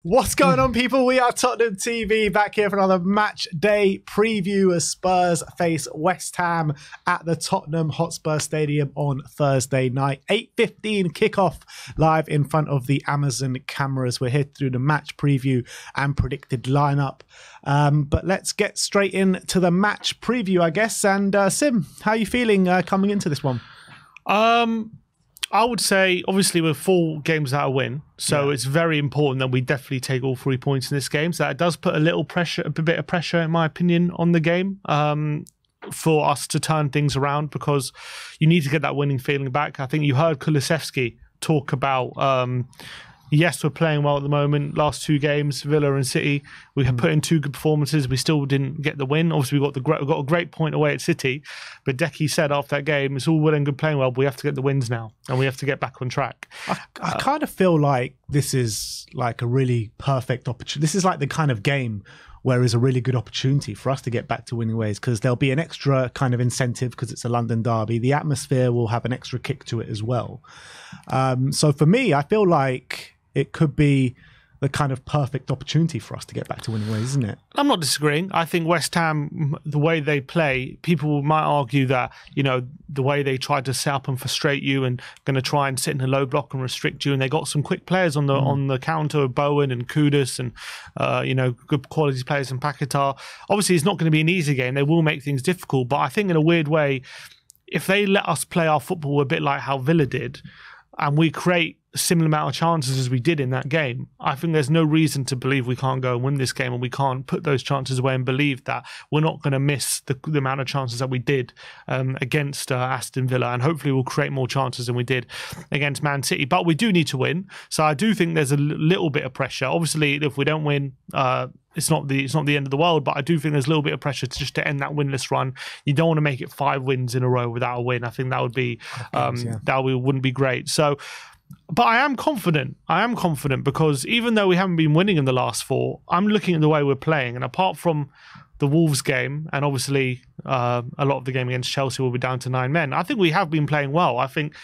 What's going on, people? We are Tottenham TV back here for another match day preview as Spurs face West Ham at the Tottenham Hotspur Stadium on Thursday night. 8:15 kickoff live in front of the Amazon cameras. We're here to do the match preview and predicted lineup. But let's get straight into the match preview, I guess. And Sim, how are you feeling coming into this one? I would say, obviously, we're 4 games out of win, so it's very important that we definitely take all 3 points in this game. So that does put a bit of pressure, in my opinion, on the game for us to turn things around, because you need to get that winning feeling back. I think you heard Kulusevski talk about, yes, we're playing well at the moment. Last 2 games, Villa and City, we have put in 2 good performances. We still didn't get the win. Obviously, we got a great point away at City, but Decky said after that game, it's all well and good playing well, but we have to get the wins now, and we have to get back on track. I kind of feel like this is like a really perfect opportunity. This is like the kind of game where is a really good opportunity for us to get back to winning ways, because there'll be an extra kind of incentive because it's a London derby. The atmosphere will have an extra kick to it as well. So for me, I feel like it could be the kind of perfect opportunity for us to get back to winning ways, isn't it? I'm not disagreeing. I think West Ham, the way they play, people might argue that, you know, the way they try to set up and frustrate you and going to try and sit in a low block and restrict you, and they got some quick players on the counter, Bowen and Kudus, and you know, good quality players in Paquetá. Obviously, it's not going to be an easy game. They will make things difficult, but I think in a weird way, if they let us play our football a bit like how Villa did, and we create a similar amount of chances as we did in that game, I think there's no reason to believe we can't go and win this game, and we can't put those chances away and believe that we're not going to miss the amount of chances that we did against Aston Villa, and hopefully we'll create more chances than we did against Man City. But we do need to win, so I do think there's a little bit of pressure. Obviously, if we don't win, it's not the end of the world, but I do think there's a little bit of pressure to end that winless run. You don't want to make it 5 wins in a row without a win. I think that would be wouldn't be great. So, but I am confident. Because even though we haven't been winning in the last 4, I'm looking at the way we're playing, and apart from the Wolves game, and obviously a lot of the game against Chelsea will be down to 9 men, I think we have been playing well. I think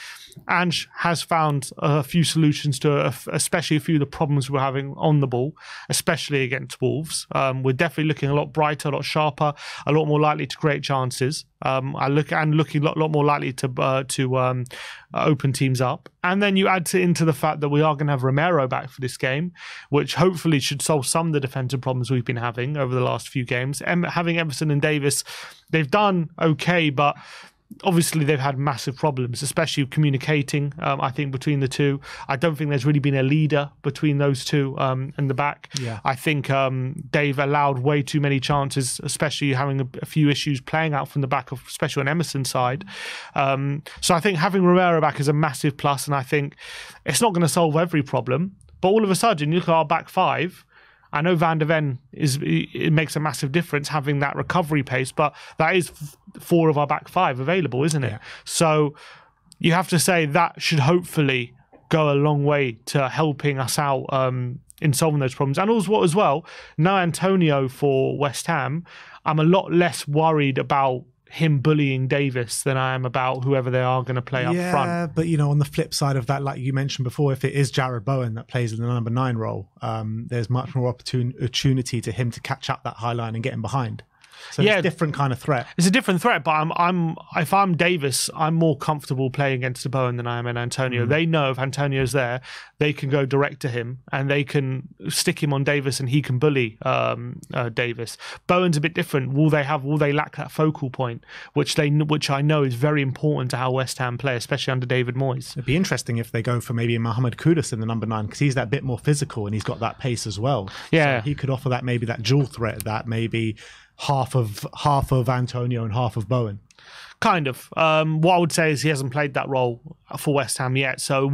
Ange has found a few solutions to especially a few of the problems we're having on the ball, especially against Wolves. We're definitely looking a lot brighter, a lot sharper, a lot more likely to create chances. Looking a lot more likely to open teams up. And then you add into the fact that we are going to have Romero back for this game, which hopefully should solve some of the defensive problems we've been having over the last few games. Having Everson and Davis, they've done okay, but obviously they've had massive problems, especially communicating, I think, between the two. I don't think there's really been a leader between those two in the back. Yeah. I think they've allowed way too many chances, especially having a few issues playing out from the back, especially on Emerson's side. So I think having Romero back is a massive plus, and I think it's not going to solve every problem, but all of a sudden, you look at our back 5, I know Van de Ven it makes a massive difference having that recovery pace, but that is 4 of our back 5 available, isn't it? Yeah. So you have to say that should hopefully go a long way to helping us out in solving those problems. And also, as well, now Antonio for West Ham, I'm a lot less worried about him bullying Davis than I am about whoever they are going to play up front. Yeah, but you know, on the flip side of that, like you mentioned before, if it is Jared Bowen that plays in the number 9 role, there's much more opportunity to him to catch up that high line and get him behind. So it's a different kind of threat. It's a different threat, but if I'm Davis, I'm more comfortable playing against Bowen than I am in Antonio. They know if Antonio's there, they can go direct to him and they can stick him on Davis, and he can bully Davis. Bowen's a bit different. Will they lack that focal point, which I know is very important to how West Ham play, especially under David Moyes. It'd be interesting if they go for maybe Mohamed Kudus in the number 9, because he's that bit more physical and he's got that pace as well. Yeah, so he could offer that dual threat, that maybe half of Antonio and half of Bowen. Kind of. What I would say is he hasn't played that role for West Ham yet, so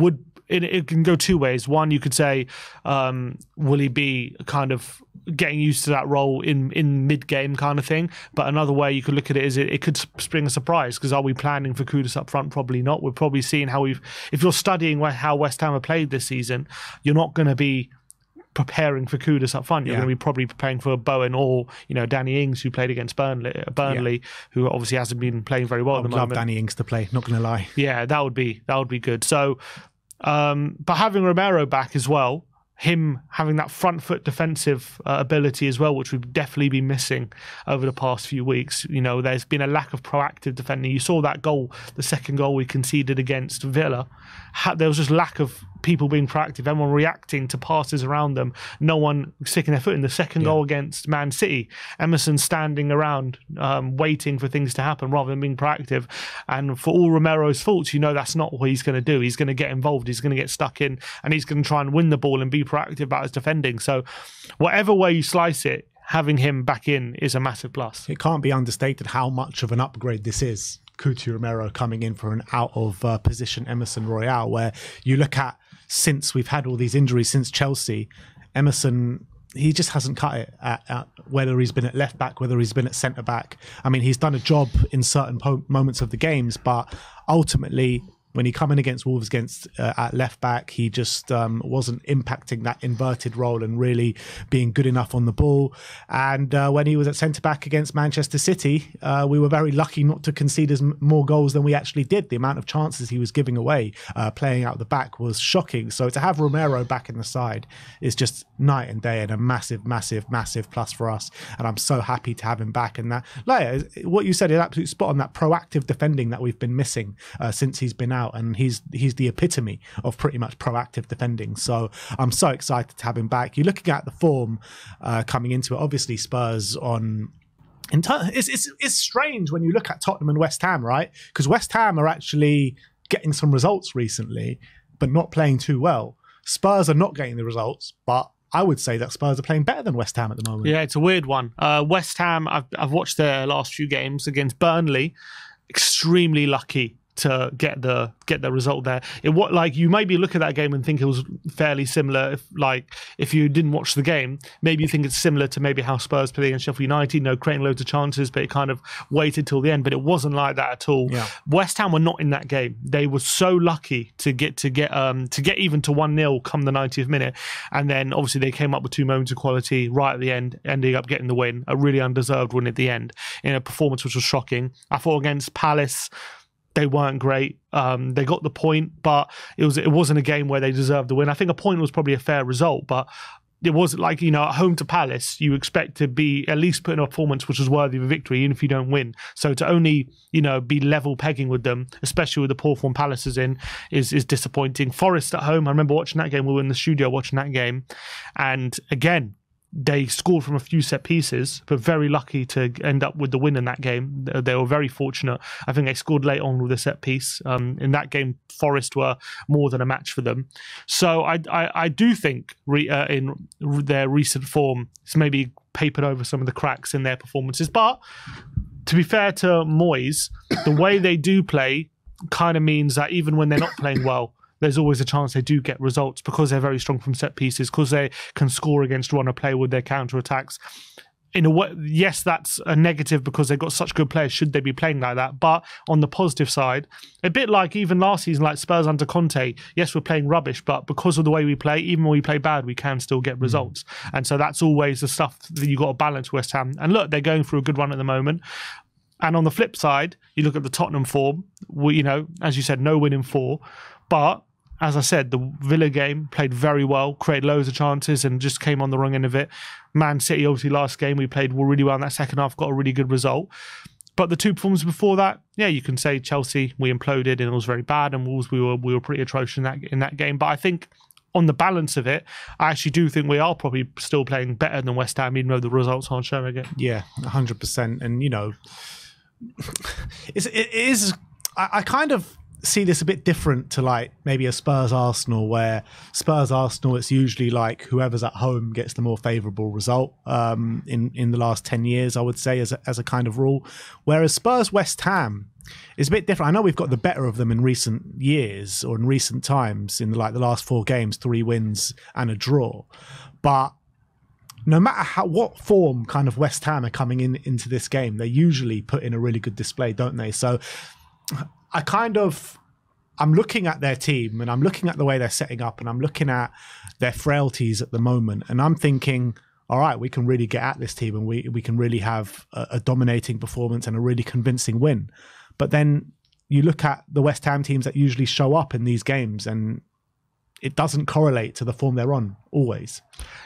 it can go 2 ways. One, you could say, will he be kind of getting used to that role in mid-game kind of thing? But another way you could look at it is it could spring a surprise, because are we planning for Kudus up front? Probably not. We're probably seeing if you're studying how West Ham have played this season, you're not going to be preparing for Kudus up front. You're going to be probably preparing for Bowen or, you know, Danny Ings, who played against Burnley, who obviously hasn't been playing very well at the moment. I'd love Danny Ings to play, not going to lie. Yeah, that would be good. So, but having Romero back as well, him having that front foot defensive ability as well, which we've definitely been missing over the past few weeks. You know, there's been a lack of proactive defending. You saw that goal, the second goal we conceded against Villa. There was just lack of people being proactive, everyone reacting to passes around them, no one sticking their foot in. The second goal against Man City, Emerson standing around waiting for things to happen rather than being proactive. And for all Romero's faults, you know that's not what he's going to do. He's going to get involved, he's going to get stuck in, and he's going to try and win the ball and be proactive about his defending. So whatever way you slice it, having him back in is a massive plus. It can't be understated how much of an upgrade this is. Cuti Romero coming in for an out of position Emerson Royale, where you look at, since we've had all these injuries since Chelsea, Emerson, he just hasn't cut it at whether he's been at left back, whether he's been at centre back. I mean, he's done a job in certain moments of the games, but ultimately, when he come in against Wolves at left back, he just wasn't impacting that inverted role and really being good enough on the ball. And when he was at centre back against Manchester City, we were very lucky not to concede more goals than we actually did. The amount of chances he was giving away playing out the back was shocking. So to have Romero back in the side is just night and day, and a massive, massive, massive plus for us. And I'm so happy to have him back. And that, like what you said is absolutely spot on, that proactive defending that we've been missing since he's been out. And he's the epitome of pretty much proactive defending. So I'm so excited to have him back. You're looking at the form coming into it. Obviously, Spurs on. It's strange when you look at Tottenham and West Ham, right? Because West Ham are actually getting some results recently, but not playing too well. Spurs are not getting the results, but I would say that Spurs are playing better than West Ham at the moment. Yeah, it's a weird one. West Ham, I've watched their last few games against Burnley. Extremely lucky to get the result there. Like, you maybe look at that game and think it was fairly similar. If you didn't watch the game, maybe you think it's similar to maybe how Spurs played against Sheffield United, you know, creating loads of chances, but it kind of waited till the end. But it wasn't like that at all. Yeah. West Ham were not in that game. They were so lucky to get even to 1-0 come the 90th minute, and then obviously they came up with 2 moments of quality right at the end, ending up getting the win, a really undeserved win at the end in a performance which was shocking. I thought against Palace, they weren't great. They got the point, but it wasn't a game where they deserved the win. I think a point was probably a fair result, but it wasn't like, you know, at home to Palace, you expect to be at least put in a performance which was worthy of a victory, even if you don't win. So to only, you know, be level pegging with them, especially with the poor form Palace is in, is disappointing. Forest at home, I remember watching that game. We were in the studio watching that game, and again, they scored from a few set pieces, but very lucky to end up with the win in that game. They were very fortunate. I think they scored late on with a set piece. In that game, Forest were more than a match for them. So I do think in their recent form, it's maybe papered over some of the cracks in their performances. But to be fair to Moyes, the way they do play kind of means that even when they're not playing well, there's always a chance they do get results because they're very strong from set pieces, because they can score against run or play with their counter-attacks. In a way, yes, that's a negative because they've got such good players, should they be playing like that. But on the positive side, a bit like even last season, like Spurs under Conte, yes, we're playing rubbish, but because of the way we play, even when we play bad, we can still get results. And so that's always the stuff that you've got to balance West Ham. And look, they're going through a good run at the moment. And on the flip side, you look at the Tottenham form, you know, as you said, no win in 4. But as I said, the Villa game played very well, created loads of chances and just came on the wrong end of it. Man City, obviously, last game, we played really well in that second half, got a really good result. But the 2 performances before that, yeah, you can say Chelsea, we imploded and it was very bad, and Wolves, we were pretty atrocious in that game. But I think on the balance of it, I actually do think we are probably still playing better than West Ham, even though the results aren't showing it. Yeah, 100%. And, you know, it is, I kind of see this a bit different to like maybe a Spurs Arsenal, where Spurs Arsenal, it's usually like whoever's at home gets the more favourable result in the last 10 years, I would say, as a kind of rule. Whereas Spurs West Ham is a bit different. I know we've got the better of them in recent years or in recent times, in like the last 4 games, 3 wins and a draw. But no matter what form kind of West Ham are coming into this game, they usually put in a really good display, don't they? So I'm looking at their team and I'm looking at the way they're setting up and I'm looking at their frailties at the moment, and I'm thinking, all right, we can really get at this team and we can really have a dominating performance and a really convincing win. But then you look at the West Ham teams that usually show up in these games and it doesn't correlate to the form they're on. always.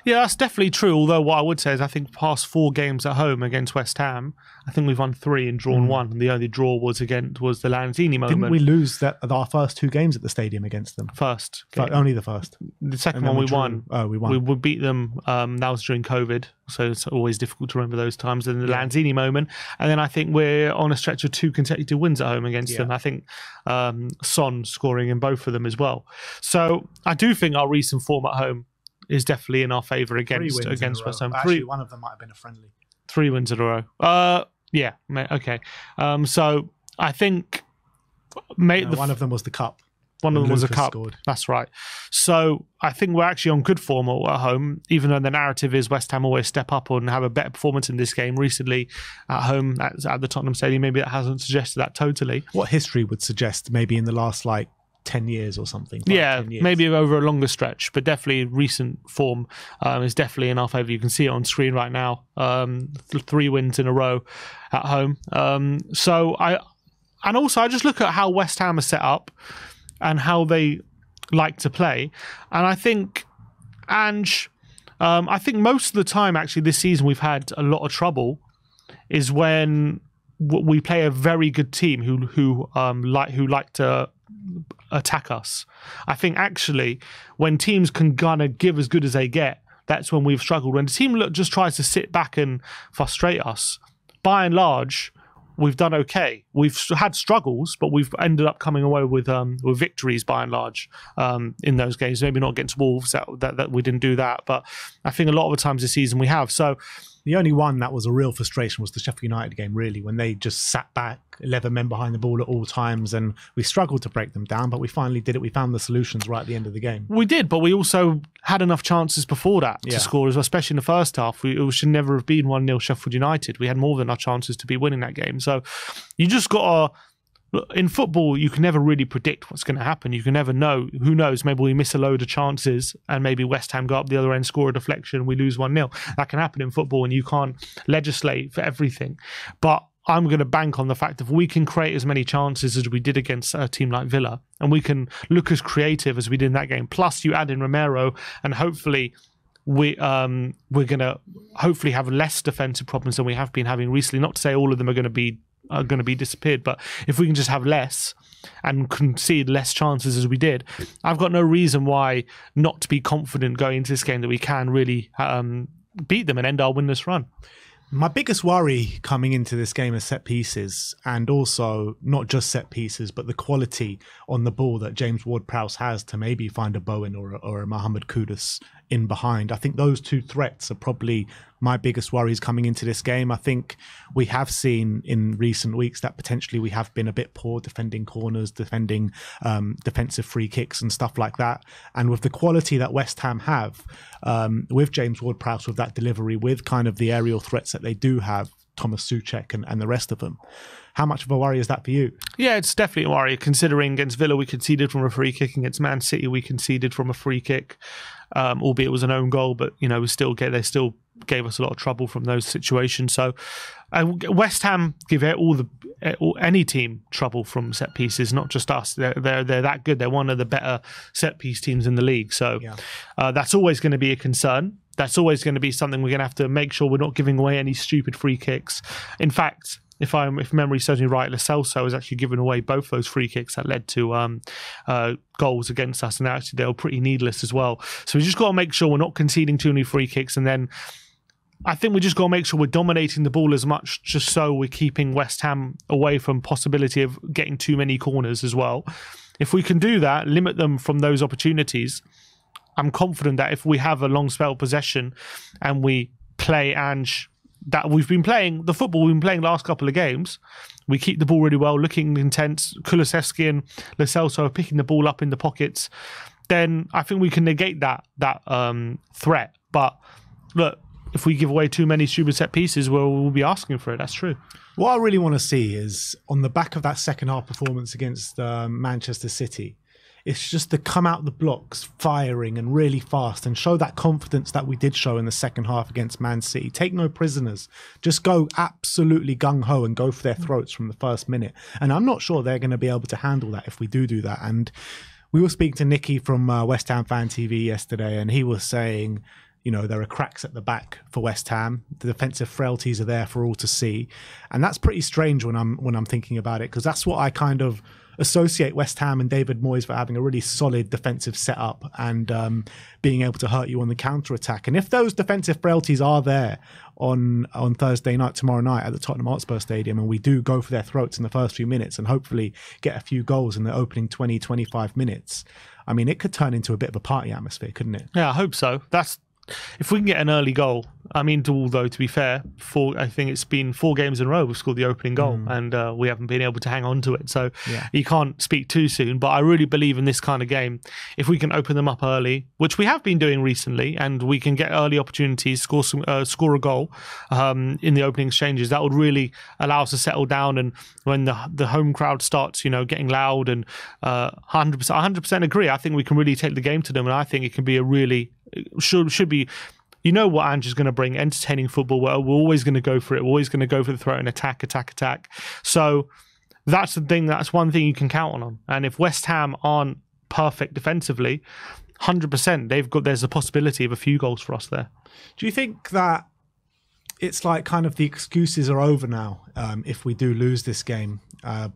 Yeah, that's definitely true. Although what I would say is I think past 4 games at home against West Ham, I think we've won 3 and drawn 1. And the only draw was the Lanzini moment. Didn't we lose our first 2 games at the stadium against them? First. Only the first. The second one we won. Oh, we won. We beat them. That was during COVID. So it's always difficult to remember those times. And the Lanzini moment. And then I think we're on a stretch of 2 consecutive wins at home against them. I think Son scoring in both of them as well. So I do think our recent form at home is definitely in our favour against West Ham. Actually, one of them might have been a friendly. 3 wins in a row. Yeah, okay. So I think one of them was the cup. One of them was a cup. Scored. That's right. So I think we're actually on good form at home, even though the narrative is West Ham always step up and have a better performance in this game. Recently at home at the Tottenham Stadium, maybe that hasn't suggested that totally. What history would suggest maybe in the last 10 years or something? 10 years. Maybe over a longer stretch, but definitely recent form is definitely in our favour. You can see it on screen right now. 3 wins in a row at home. And also I just look at how West Ham are set up and how they like to play. And I think, I think most of the time actually this season we've had a lot of trouble is when we play a very good team who like to attack us. I think actually when teams can kind of give as good as they get, that's when we've struggled. When the team just tries to sit back and frustrate us, by and large, we've done okay. We've had struggles, but we've ended up coming away with victories by and large in those games. Maybe not against Wolves, that we didn't do that, but I think a lot of the times this season we have. So the only one that was a real frustration was the Sheffield United game, really, when they just sat back, 11 men behind the ball at all times, and we struggled to break them down, but we finally did it. We found the solutions right at the end of the game. We did, but we also had enough chances before that to score as well, especially in the first half. It should never have been 1-0 Sheffield United. We had more than enough chances to be winning that game. So you just got to... In football, you can never really predict what's going to happen. You can never know. Who knows? Maybe we miss a load of chances and maybe West Ham go up the other end, score a deflection, we lose 1-0. That can happen in football and you can't legislate for everything. But I'm going to bank on the fact that if we can create as many chances as we did against a team like Villa and we can look as creative as we did in that game, plus you add in Romero and hopefully we're going to hopefully have less defensive problems than we have been having recently. Not to say all of them are going to be disappeared, but if we can just have less and concede less chances as we did, I've got no reason why not to be confident going into this game that we can really beat them and end our winless run. My biggest worry coming into this game is set pieces, and also not just set pieces, but the quality on the ball that James Ward-Prowse has to maybe find a Bowen or a Mohamed Kudus in behind. I think those 2 threats are probably my biggest worries coming into this game. I think we have seen in recent weeks that potentially we have been a bit poor defending corners, defending defensive free kicks and stuff like that. And with the quality that West Ham have, with James Ward-Prowse, with that delivery, with kind of the aerial threats that they do have, Thomas Souček and the rest of them, how much of a worry is that for you? Yeah, it's definitely a worry, considering against Villa we conceded from a free kick, against Man City we conceded from a free kick, albeit it was an own goal, but they still gave us a lot of trouble from those situations. So West Ham give any team trouble from set pieces, not just us. They're that good. They're one of the better set piece teams in the league. So that's always going to be a concern. That's always going to be something we're going to have to make sure we're not giving away any stupid free kicks. In fact, if memory serves me right, Lo Celso has actually given away both those free kicks that led to goals against us, and actually they were pretty needless as well. So we just got to make sure we're not conceding too many free kicks, and then I think we just got to make sure we're dominating the ball as much, just so we're keeping West Ham away from possibility of getting too many corners as well. If we can do that, limit them from those opportunities, I'm confident that if we have a long spell of possession and we play that we've been playing, the football we've been playing the last couple of games, we keep the ball really well, looking intense, Kulusevski and Lo Celso are picking the ball up in the pockets, then I think we can negate that threat. But look, if we give away too many stupid set pieces, we'll be asking for it. That's true. What I really want to see is, on the back of that second half performance against Manchester City, it's just to come out the blocks firing and really fast and show that confidence that we did show in the second half against Man City. Take no prisoners. Just go absolutely gung-ho and go for their throats from the first minute. And I'm not sure they're going to be able to handle that if we do that. And We were speaking to Nicky from West Ham Fan TV yesterday, and he was saying, you know, there are cracks at the back for West Ham. The defensive frailties are there for all to see, and that's pretty strange when I'm thinking about it, because that's what I kind of associate West Ham and David Moyes for, having a really solid defensive setup and being able to hurt you on the counter attack. And if those defensive frailties are there on Thursday night, tomorrow night at the Tottenham Hotspur Stadium, and we do go for their throats in the first few minutes and hopefully get a few goals in the opening 20-25 minutes, I mean, it could turn into a bit of a party atmosphere, couldn't it? Yeah, I hope so. If we can get an early goal, I mean, although to be fair, I think it's been 4 games in a row we've scored the opening goal, and we haven't been able to hang on to it. So you can't speak too soon. But I really believe in this kind of game, if we can open them up early, which we have been doing recently, and we can get early opportunities, score a goal in the opening exchanges, that would really allow us to settle down. And when the home crowd starts, you know, getting loud, and 100% agree. I think we can really take the game to them, and I think it can be a really should be, you know what Andrew's going to bring, entertaining football. We're always going to go for it. We're always going to go for the throat and attack. So that's the thing. That's one thing you can count on. And if West Ham aren't perfect defensively, 100%, there's a possibility of a few goals for us there. Do you think that it's like kind of the excuses are over now if we do lose this game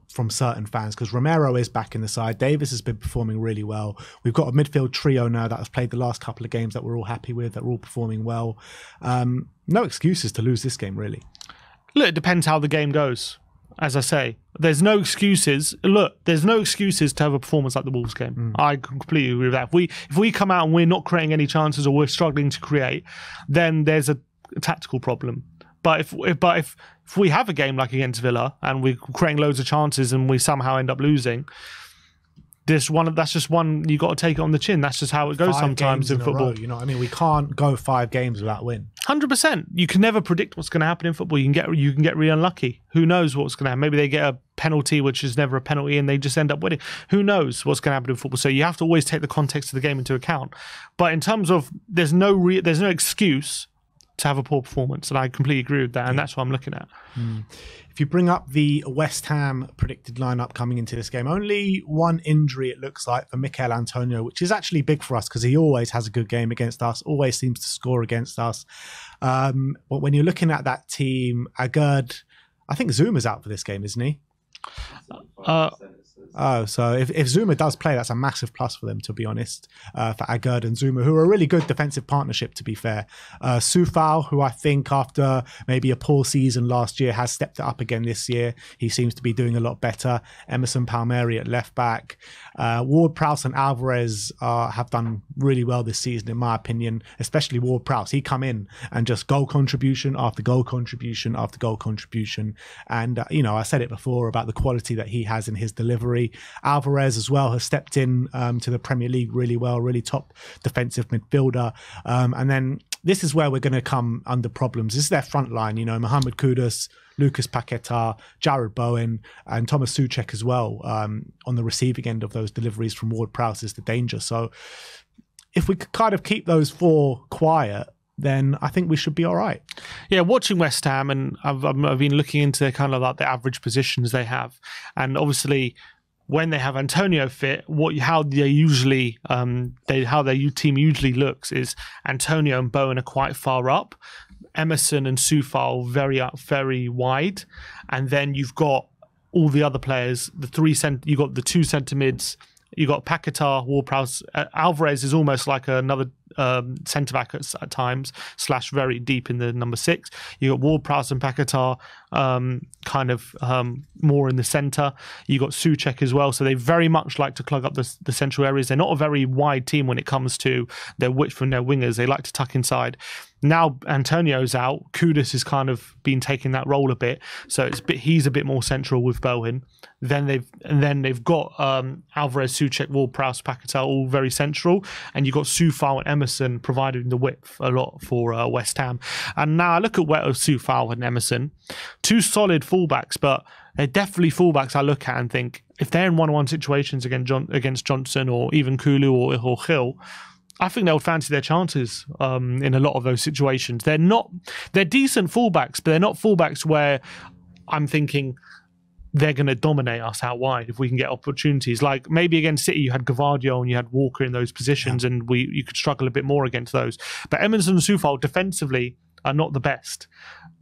from certain fans? Because Romero is back in the side. Davis has been performing really well. We've got a midfield trio now that has played the last couple of games that we're all happy with, that we're all performing well. No excuses to lose this game, really. Look, it depends how the game goes. As I say, there's no excuses. Look, there's no excuses to have a performance like the Wolves game. I completely agree with that. If we come out and we're not creating any chances, or we're struggling to create, then there's a tactical problem. But if we have a game like against Villa and we're creating loads of chances and we somehow end up losing, that's just one you got to take it on the chin. That's just how it goes sometimes in football. You know what I mean? We can't go 5 games without win. 100%. You can never predict what's going to happen in football. You can get really unlucky. Who knows what's going to happen? Maybe they get a penalty, which is never a penalty, and they just end up winning. Who knows what's going to happen in football? So you have to always take the context of the game into account. But in terms of there's no excuse to have a poor performance, and I completely agree with that, and that's what I'm looking at. If you bring up the West Ham predicted lineup coming into this game, only one injury it looks like for Mikel Antonio, which is actually big for us because he always has a good game against us, always seems to score against us. But when you're looking at that team, Agard, I think Zuma's out for this game, isn't he? So if Zuma does play, that's a massive plus for them, to be honest, for Agard and Zuma, who are a really good defensive partnership, to be fair. Soufal, who I think after maybe a poor season last year has stepped it up again this year. He seems to be doing a lot better. Emerson Palmieri at left back. Ward-Prowse and Alvarez have done really well this season, in my opinion, especially Ward-Prowse. He come in and just goal contribution after goal contribution after goal contribution. And, you know, I said it before about the quality that he has in his delivery. Alvarez as well has stepped in to the Premier League really well, really top defensive midfielder. And then this is where we're going to come under problems. This is their front line, you know, Mohamed Kudus, Lucas Paquetá, Jared Bowen, and Thomas Souček as well on the receiving end of those deliveries from Ward-Prowse is the danger. So if we could kind of keep those 4 quiet, then I think we should be all right. Yeah, watching West Ham, and I've been looking into their kind of like the average positions they have, and obviously when they have Antonio fit, how their team usually looks is Antonio and Bowen are quite far up, Emerson and Soufal very wide, and then you've got all the other players. You've got the 2 centre mids. You got Paquetá, Ward-Prowse. Alvarez is almost like another centre back at times, / very deep in the number 6. You got Ward-Prowse and Paquetá more in the centre. You got Souček as well, so they very much like to plug up the central areas. They're not a very wide team when it comes to their width from their wingers. They like to tuck inside. Now Antonio's out, Kudus has kind of been taking that role a bit, so he's a bit more central with Bowen. Then they've got Alvarez, Souček, Ward-Prowse, Paquetá all very central, and you've got Soufal and Emerson providing the width a lot for West Ham. And now I look at Soufal and Emerson, 2 solid fullbacks, but they're definitely fullbacks I look at and think if they're in 1-on-1 situations against Johnson or even Kulu or Hill, I think they'll fancy their chances in a lot of those situations. They're decent fullbacks, but they're not fullbacks where I'm thinking they're going to dominate us out wide if we can get opportunities. Like maybe against City, you had Gavardio and you had Walker in those positions, and you could struggle a bit more against those. But Emerson and Soufal defensively are not the best.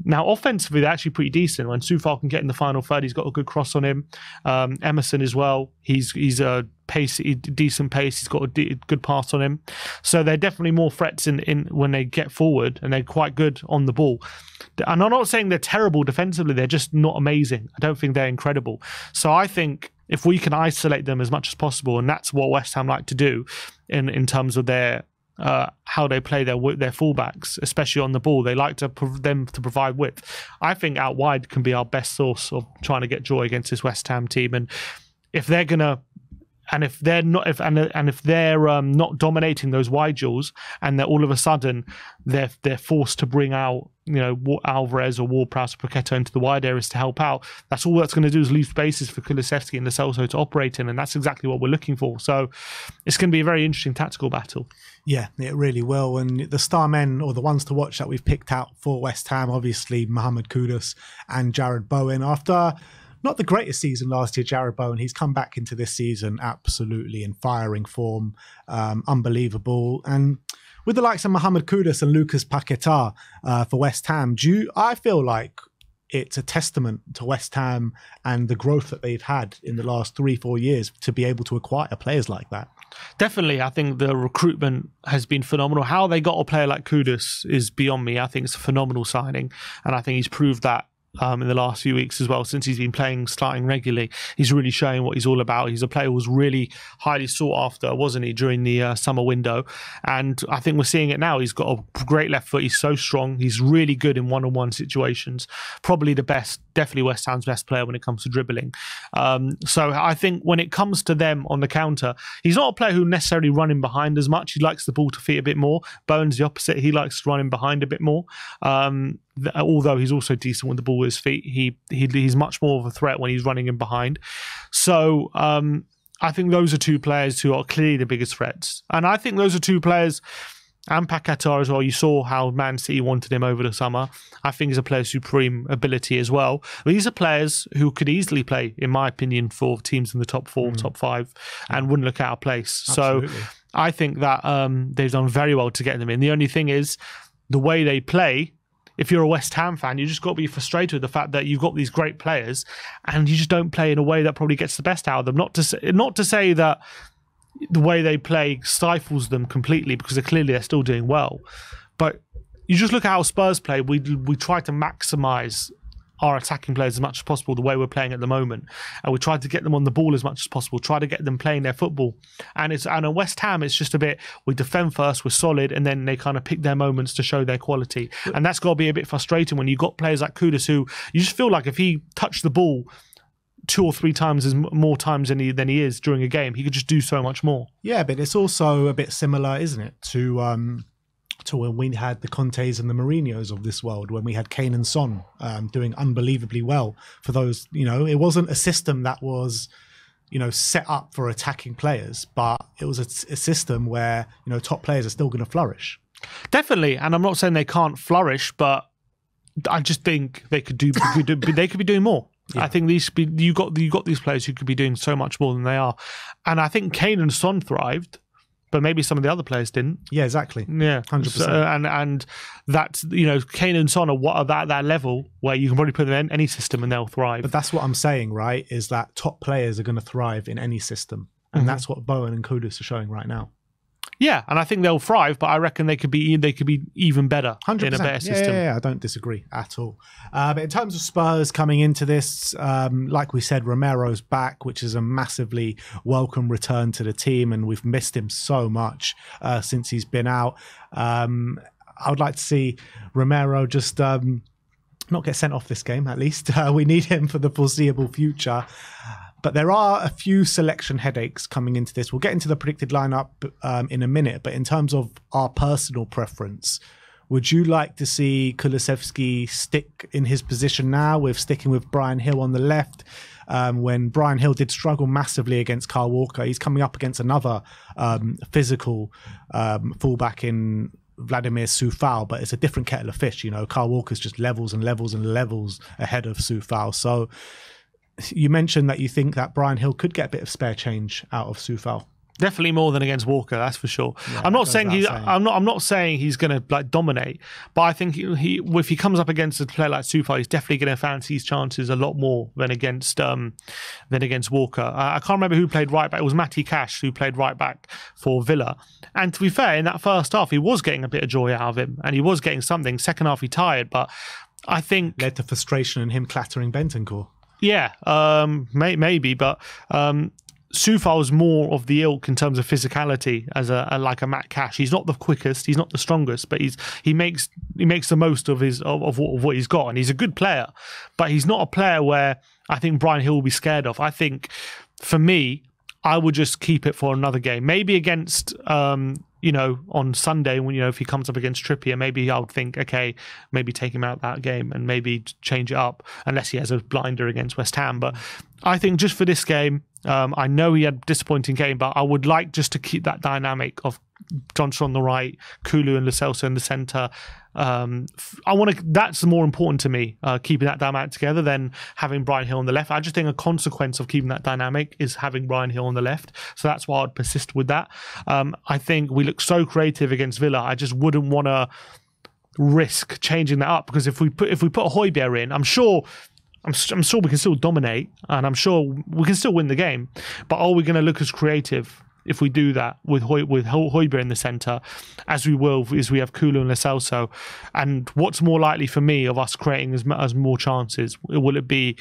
Now, offensively, they're actually pretty decent. When Soufal can get in the final third, he's got a good cross on him. Emerson as well. He's a decent pace. He's got a good pass on him. So they're definitely more threats in when they get forward, and they're quite good on the ball. And I'm not saying they're terrible defensively. They're just not amazing. I don't think they're incredible. So I think if we can isolate them as much as possible, and that's what West Ham like to do in terms of their how they play their fullbacks, especially on the ball. They like them to provide width. I think out wide can be our best source of trying to get joy against this West Ham team. And if they're gonna, and if they're not, if they're not dominating those wide duels, and they're all of a sudden they're forced to bring out, you know, Alvarez or Ward-Prowse or Paquetá into the wide areas to help out, that's all that's going to do is leave spaces for Kulusevski and Lo Celso to operate in, and that's exactly what we're looking for. So it's going to be a very interesting tactical battle. Yeah, it really will. And the star men, or the ones to watch that we've picked out for West Ham, obviously Mohamed Kudus and Jarrod Bowen. After not the greatest season last year, Jarrod Bowen, he's come back into this season absolutely in firing form, unbelievable. And with the likes of Mohamed Kudus and Lucas Paquetá for West Ham, I feel like it's a testament to West Ham and the growth that they've had in the last 3-4 years to be able to acquire players like that. Definitely, I think the recruitment has been phenomenal. How they got a player like Kudus is beyond me. I think it's a phenomenal signing, and I think he's proved that in the last few weeks as well. Since he's been starting regularly, he's really showing what he's all about. He's a player who was really highly sought after, wasn't he, during the summer window? And I think we're seeing it now. He's got a great left foot. He's so strong. He's really good in one-on-one situations. Probably the best, definitely West Ham's best player when it comes to dribbling. So I think when it comes to them on the counter, he's not a player who necessarily running behind as much. He likes the ball to feet a bit more. Bowen's the opposite. He likes to run in behind a bit more. Although he's also decent with the ball with his feet, he's much more of a threat when he's running in behind. So I think those are two players who are clearly the biggest threats. And I think those are two players, and Paquetá as well. You saw how Man City wanted him over the summer. I think he's a player of supreme ability as well. These are players who could easily play, in my opinion, for teams in the top 4, top 5, and wouldn't look out of place. Absolutely. So I think that they've done very well to get them in. The only thing is the way they play. If you're a West Ham fan, you just got to be frustrated with the fact that you've got these great players and you just don't play in a way that probably gets the best out of them. Not to say that the way they play stifles them completely, because they're still doing well. But you just look at how Spurs play. We try to maximise our attacking players as much as possible the way we're playing at the moment, and we try to get them on the ball as much as possible, try to get them playing their football. And at West Ham, it's just a bit, we defend first, we're solid, and then they kind of pick their moments to show their quality. And that's got to be a bit frustrating when you've got players like Kudus, who you just feel like if he touched the ball 2 or 3 times more times than he is during a game, he could just do so much more. Yeah, but it's also a bit similar, isn't it, to when we had the Contes and the Mourinhos of this world, when we had Kane and Son doing unbelievably well for those. You know, it wasn't a system that was, you know, set up for attacking players, but it was a system where, you know, top players are still going to flourish. Definitely, and I'm not saying they can't flourish, but I just think they could they could be doing more. Yeah. I think you got these players who could be doing so much more than they are, and I think Kane and Son thrived. But maybe some of the other players didn't. Yeah, exactly. Yeah, 100%. And that's, you know, Kane and Son are at that level where you can probably put them in any system and they'll thrive. But that's what I'm saying, right? Is that top players are going to thrive in any system, and that's what Bowen and Kudus are showing right now. Yeah, and I think they'll thrive, but I reckon they could be even better 100%. in a better system. Yeah, I don't disagree at all. But in terms of Spurs coming into this, like we said, Romero's back, which is a massively welcome return to the team, and we've missed him so much since he's been out. I would like to see Romero just not get sent off this game, at least. We need him for the foreseeable future. But there are a few selection headaches coming into this. We'll get into the predicted lineup in a minute. But in terms of our personal preference, would you like to see Kulusevski stick in his position now, with sticking with Bryan Hill on the left? When Bryan Hill did struggle massively against Kyle Walker, he's coming up against another physical fullback in Vladimir Soufal, but it's a different kettle of fish. You know, Kyle Walker's just levels and levels and levels ahead of Soufal. So you mentioned that you think that Brian Hill could get a bit of spare change out of Soufal. Definitely more than against Walker, that's for sure. Yeah, I'm not saying I'm not saying he's going to like dominate, but I think he if he comes up against a player like Soufal, he's definitely going to fancy his chances a lot more than against Walker. I can't remember who played right back. It was Matty Cash who played right back for Villa. And to be fair, in that first half, he was getting a bit of joy out of him, and he was getting something. Second half, he tired, but I think led to frustration and him clattering Bentancur. Yeah, maybe, but. Soufal's more of the ilk in terms of physicality as like a Matt Cash. He's not the quickest, he's not the strongest, but he makes the most of what he's got, and he's a good player. But he's not a player where I think Brian Hill will be scared of. I think for me, I would just keep it for another game, maybe against on Sunday when if he comes up against Trippier, maybe I would think, okay, maybe take him out that game and maybe change it up unless he has a blinder against West Ham. But I think just for this game. I know he had a disappointing game, but I would like just to keep that dynamic of Johnson on the right, Kulu and Lo Celso in the centre. That's more important to me, keeping that dynamic together than having Brian Hill on the left. I just think a consequence of keeping that dynamic is having Brian Hill on the left. So that's why I'd persist with that. I think we look so creative against Villa. I just wouldn't want to risk changing that up, because if we put Højbjerg in, I'm sure we can still dominate, and I'm sure we can still win the game. But are we going to look as creative if we do that with Højbjerg in the centre, as we will as we have Kulu and Lo Celso? And what's more likely for me of us creating as more chances? Will it be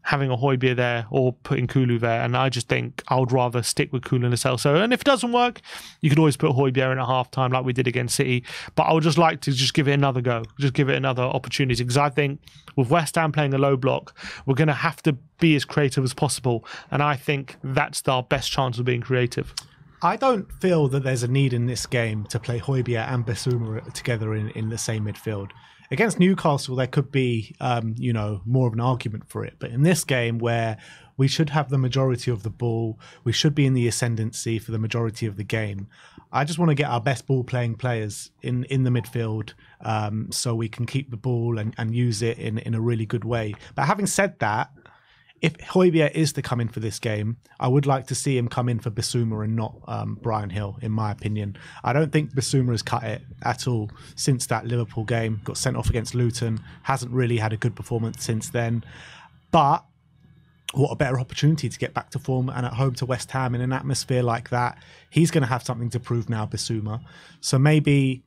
having a Højbjerg there or putting Kulu there? And I just think I would rather stick with Kulu and Lo Celso. And if it doesn't work, you could always put Højbjerg in at half-time like we did against City. But I would just like to just give it another go, just give it another opportunity, because I think with West Ham playing a low block, we're going to have to be as creative as possible. And I think that's our best chance of being creative. I don't feel that there's a need in this game to play Højbjerg and Bissouma together in the same midfield. Against Newcastle, there could be, more of an argument for it. But in this game, where we should have the majority of the ball, we should be in the ascendancy for the majority of the game, I just want to get our best ball-playing players in the midfield, so we can keep the ball and use it in a really good way. But having said that, if Højbjerg is to come in for this game, I would like to see him come in for Bissouma and not Brian Hill, in my opinion. I don't think Bissouma has cut it at all since that Liverpool game. Got sent off against Luton. Hasn't really had a good performance since then. But what a better opportunity to get back to form, and at home to West Ham in an atmosphere like that. He's going to have something to prove now, Bissouma. So maybe,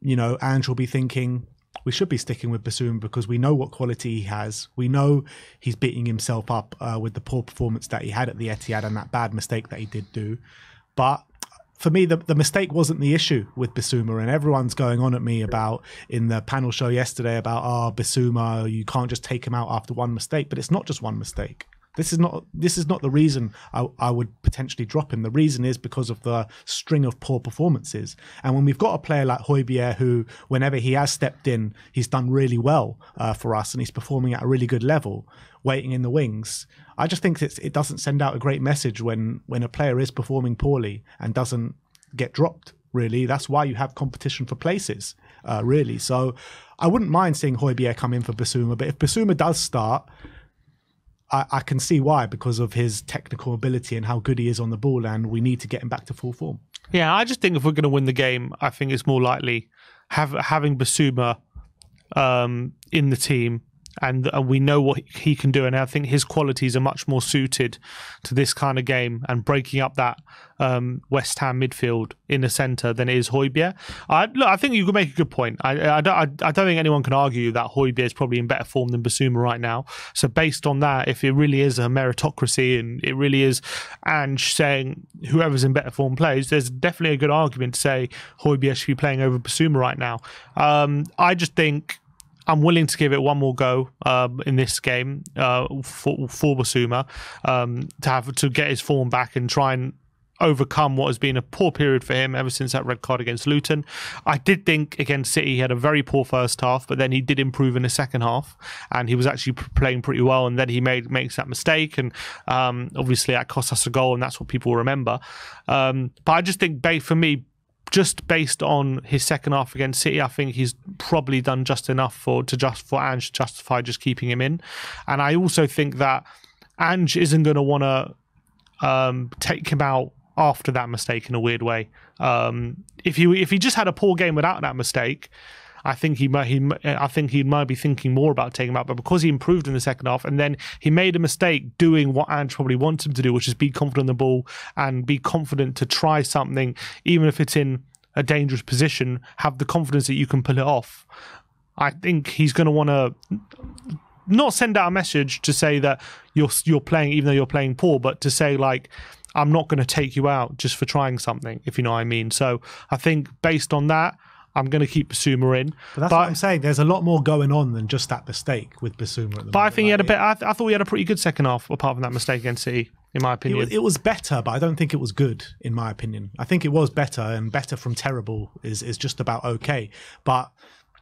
Ange will be thinking, we should be sticking with Bissouma because we know what quality he has. We know he's beating himself up with the poor performance that he had at the Etihad and that bad mistake that he did do. But for me, the mistake wasn't the issue with Bissouma, and everyone's going on at me about in the panel show yesterday about Bissouma, you can't just take him out after one mistake. But it's not just one mistake. This is not the reason I would potentially drop him. The reason is because of the string of poor performances. And when we've got a player like Højbjerg, who, whenever he has stepped in, he's done really well for us, and he's performing at a really good level, waiting in the wings. I just think it doesn't send out a great message when a player is performing poorly and doesn't get dropped, really. That's why you have competition for places, really. So I wouldn't mind seeing Højbjerg come in for Bissouma, but if Bissouma does start, I can see why, because of his technical ability and how good he is on the ball, and we need to get him back to full form. Yeah, I just think if we're going to win the game, I think it's more likely having Bissouma in the team, and we know what he can do, and I think his qualities are much more suited to this kind of game and breaking up that West Ham midfield in the centre than it is Højbjerg. I think you could make a good point. I don't think anyone can argue that Højbjerg is probably in better form than Bissouma right now. So based on that, if it really is a meritocracy and it really is Ange saying whoever's in better form plays, there's definitely a good argument to say Højbjerg should be playing over Bissouma right now. I just think I'm willing to give it one more go in this game for Bissouma to get his form back and try and overcome what has been a poor period for him ever since that red card against Luton. I did think against City he had a very poor first half, but then he did improve in the second half, and he was actually playing pretty well, and then he makes that mistake, and obviously that cost us a goal, and that's what people remember. But I just think, for me, just based on his second half against City, I think he's probably done just enough for Ange to justify just keeping him in. And I also think that Ange isn't going to want to take him out after that mistake in a weird way. If he just had a poor game without that mistake, I think he might be thinking more about taking him out. But because he improved in the second half, and then he made a mistake doing what Ange probably wants him to do, which is be confident on the ball and be confident to try something, even if it's in a dangerous position, have the confidence that you can pull it off. I think he's going to want to not send out a message to say that you're playing, even though you're playing poor, but to say, like, I'm not going to take you out just for trying something, if you know what I mean. So I think based on that, I'm going to keep Basuma in. But that's what I'm saying. There's a lot more going on than just that mistake with Basuma at the moment. But I think he had a bit. I thought he had a pretty good second half, apart from that mistake against City, in my opinion. It was better, but I don't think it was good, in my opinion. I think it was better, and better from terrible is just about okay. But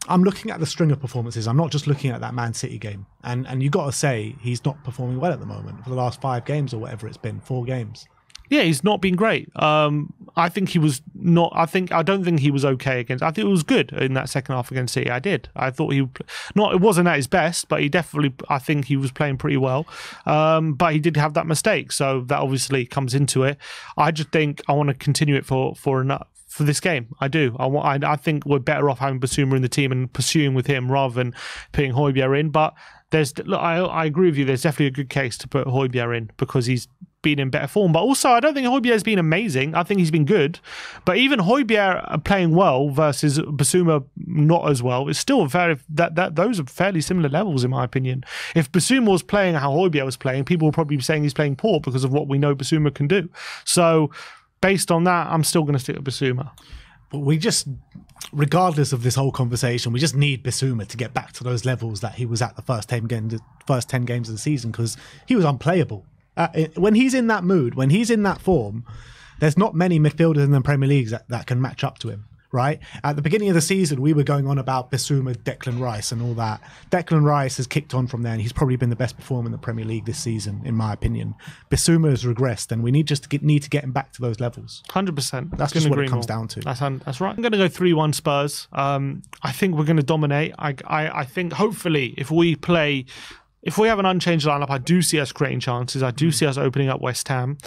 I'm looking at the string of performances. I'm not just looking at that Man City game. And you got to say, he's not performing well at the moment for the last 5 games or whatever it's been, 4 games. Yeah, he's not been great. I think he was not. I don't think he was okay against. I think it was good in that second half against City. I did. I thought he not. It wasn't at his best, but he definitely. I think he was playing pretty well. But he did have that mistake, so that obviously comes into it. I just think I want to continue it for this game. I do. I think we're better off having Basuma in the team and pursuing with him rather than putting Højbjerg in. But I agree with you. There's definitely a good case to put Højbjerg in because he's been in better form. But also, I don't think Højbjerg's been amazing. I think he's been good. But even Højbjerg playing well versus Basuma not as well, it's still those are fairly similar levels in my opinion. If Basuma was playing how Højbjerg was playing, people would probably be saying he's playing poor because of what we know Basuma can do. So based on that, I'm still going to stick with Basuma. But we just, regardless of this whole conversation, we just need Basuma to get back to those levels that he was at the first 10 games of the season, because he was unplayable. When he's in that mood, when he's in that form, there's not many midfielders in the Premier League that can match up to him, right? At the beginning of the season, we were going on about Basuma, Declan Rice and all that. Declan Rice has kicked on from there, and he's probably been the best performer in the Premier League this season, in my opinion. Basuma has regressed, and we need to get him back to those levels. 100%. That's just what it comes down to. That's right. I'm going to go 3-1 Spurs. I think we're going to dominate. I think hopefully if we have an unchanged lineup, I do see us creating chances. I do see us opening up West Ham,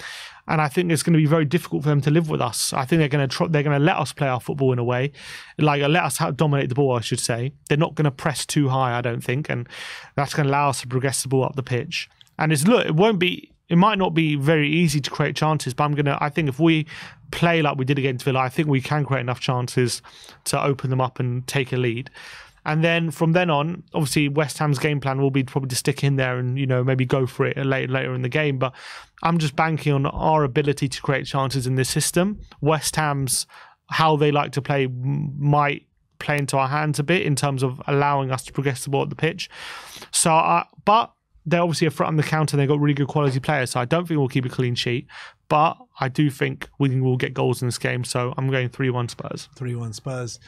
and I think it's going to be very difficult for them to live with us. I think they're going to let us play our football in a way, like let us dominate the ball, I should say. They're not going to press too high, I don't think, and that's going to allow us to progress the ball up the pitch. And it might not be very easy to create chances, but I think if we play like we did against Villa, I think we can create enough chances to open them up and take a lead. And then from then on, obviously West Ham's game plan will be probably to stick in there and, maybe go for it later in the game. But I'm just banking on our ability to create chances in this system. West Ham's, how they like to play, might play into our hands a bit in terms of allowing us to progress the ball at the pitch. So, but they're obviously a threat on the counter. They've got really good quality players. So I don't think we'll keep a clean sheet. But I do think we will get goals in this game. So I'm going 3-1 Spurs. 3-1 Spurs.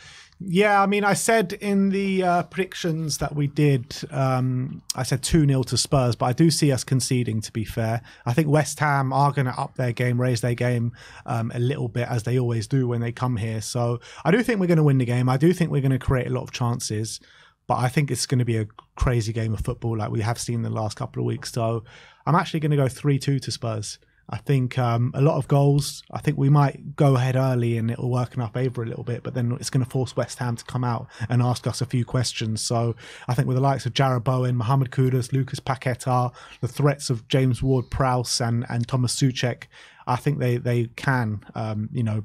Yeah, I mean, I said in the predictions that we did, I said 2-0 to Spurs, but I do see us conceding, to be fair. I think West Ham are going to up their game, raise their game a little bit, as they always do when they come here. So I do think we're going to win the game. I do think we're going to create a lot of chances, but I think it's going to be a crazy game of football like we have seen in the last couple of weeks. So I'm actually going to go 3-2 to Spurs. I think a lot of goals. I think we might go ahead early and it'll work in our favour a little bit, but then it's going to force West Ham to come out and ask us a few questions. So I think with the likes of Jarrod Bowen, Mohamed Kudus, Lucas Paqueta, the threats of James Ward-Prowse and Thomas Souček, I think they can,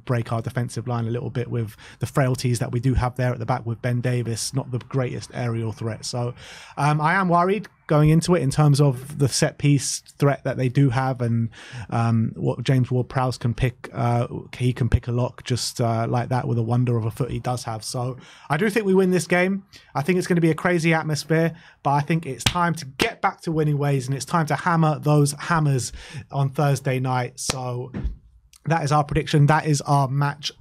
break our defensive line a little bit with the frailties that we do have there at the back with Ben Davies, not the greatest aerial threat. So I am worried going into it in terms of the set piece threat that they do have, and what James Ward-Prowse can pick. He can pick a lock just like that with a wonder of a foot he does have. So I do think we win this game. I think it's going to be a crazy atmosphere, but I think it's time to get back to winning ways, and it's time to hammer those hammers on Thursday night. So that is our prediction. That is our match